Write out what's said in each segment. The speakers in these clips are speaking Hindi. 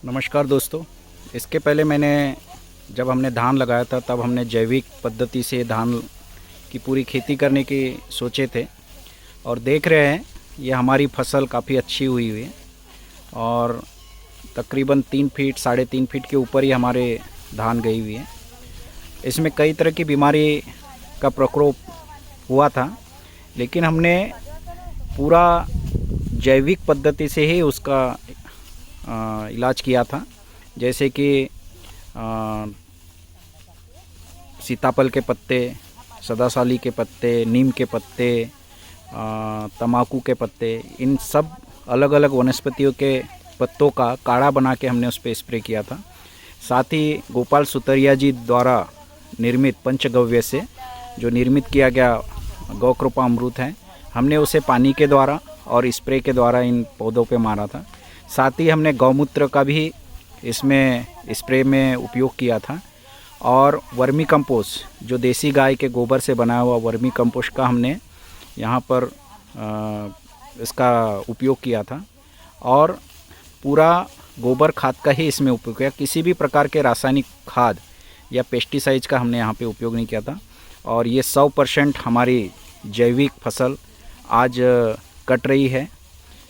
नमस्कार दोस्तों। इसके पहले जब हमने धान लगाया था तब हमने जैविक पद्धति से धान की पूरी खेती करने की सोचे थे और देख रहे हैं ये हमारी फसल काफ़ी अच्छी हुई है और तकरीबन 3 फीट 3.5 फीट के ऊपर ही हमारे धान गई हुई है। इसमें कई तरह की बीमारी का प्रकोप हुआ था, लेकिन हमने पूरा जैविक पद्धति से ही उसका इलाज किया था। जैसे कि सीताफल के पत्ते, सदासाली के पत्ते, नीम के पत्ते, तम्बाकू के पत्ते, इन सब अलग अलग वनस्पतियों के पत्तों का काढ़ा बना के हमने उस पर स्प्रे किया था। साथ ही गोपाल सुतरिया जी द्वारा निर्मित पंचगव्य से जो निर्मित किया गया गौ कृपा अमृत है, हमने उसे पानी के द्वारा और स्प्रे के द्वारा इन पौधों पे मारा था। साथ ही हमने गौमूत्र का भी इसमें स्प्रे में उपयोग किया था और वर्मी कंपोस्ट जो देसी गाय के गोबर से बनाया हुआ वर्मी कंपोस्ट का हमने यहाँ पर इसका उपयोग किया था और पूरा गोबर खाद का ही इसमें उपयोग किया। किसी भी प्रकार के रासायनिक खाद या पेस्टिसाइड्स का हमने यहाँ पे उपयोग नहीं किया था और ये 100% हमारी जैविक फसल आज कट रही है।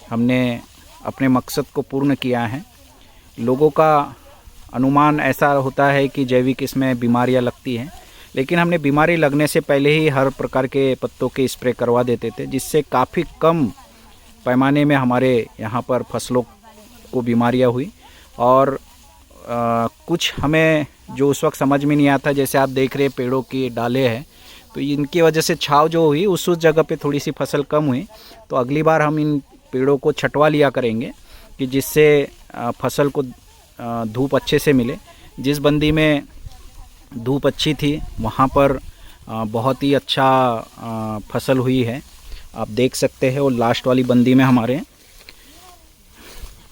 हमने अपने मकसद को पूर्ण किया है। लोगों का अनुमान ऐसा होता है कि जैविक इसमें बीमारियां लगती हैं, लेकिन हमने बीमारी लगने से पहले ही हर प्रकार के पत्तों के स्प्रे करवा देते थे, जिससे काफ़ी कम पैमाने में हमारे यहाँ पर फसलों को बीमारियां हुई। और कुछ हमें जो उस वक्त समझ में नहीं आता, जैसे आप देख रहे पेड़ों की डाले हैं, तो इनकी वजह से छाव जो हुई उस जगह पे थोड़ी सी फसल कम हुई। तो अगली बार हम इन पेड़ों को छटवा लिया करेंगे कि जिससे फसल को धूप अच्छे से मिले। जिस बंदी में धूप अच्छी थी वहाँ पर बहुत ही अच्छा फसल हुई है, आप देख सकते हैं। और लास्ट वाली बंदी में हमारे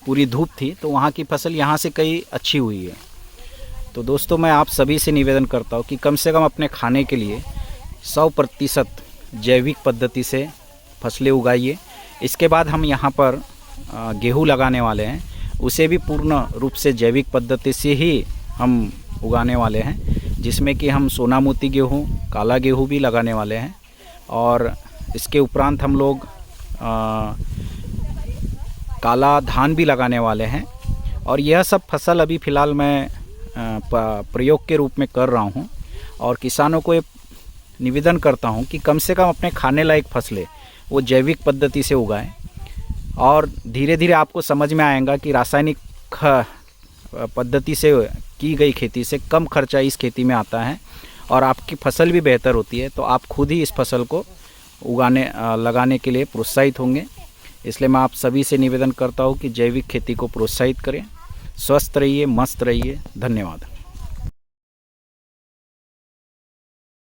पूरी धूप थी, तो वहाँ की फसल यहाँ से कई अच्छी हुई है। तो दोस्तों, मैं आप सभी से निवेदन करता हूँ कि कम से कम अपने खाने के लिए 100% जैविक पद्धति से फसलें उगाइए। इसके बाद हम यहाँ पर गेहूँ लगाने वाले हैं, उसे भी पूर्ण रूप से जैविक पद्धति से ही हम उगाने वाले हैं, जिसमें कि हम सोना मोती गेहूँ, काला गेहूँ भी लगाने वाले हैं। और इसके उपरांत हम लोग काला धान भी लगाने वाले हैं। और यह सब फसल अभी फ़िलहाल मैं प्रयोग के रूप में कर रहा हूँ और किसानों को ये निवेदन करता हूँ कि कम से कम अपने खाने लायक फसलें वो जैविक पद्धति से उगाएं। और धीरे धीरे आपको समझ में आएगा कि रासायनिक पद्धति से की गई खेती से कम खर्चा इस खेती में आता है और आपकी फसल भी बेहतर होती है। तो आप खुद ही इस फसल को लगाने के लिए प्रोत्साहित होंगे। इसलिए मैं आप सभी से निवेदन करता हूँ कि जैविक खेती को प्रोत्साहित करें। स्वस्थ रहिए, मस्त रहिए। धन्यवाद।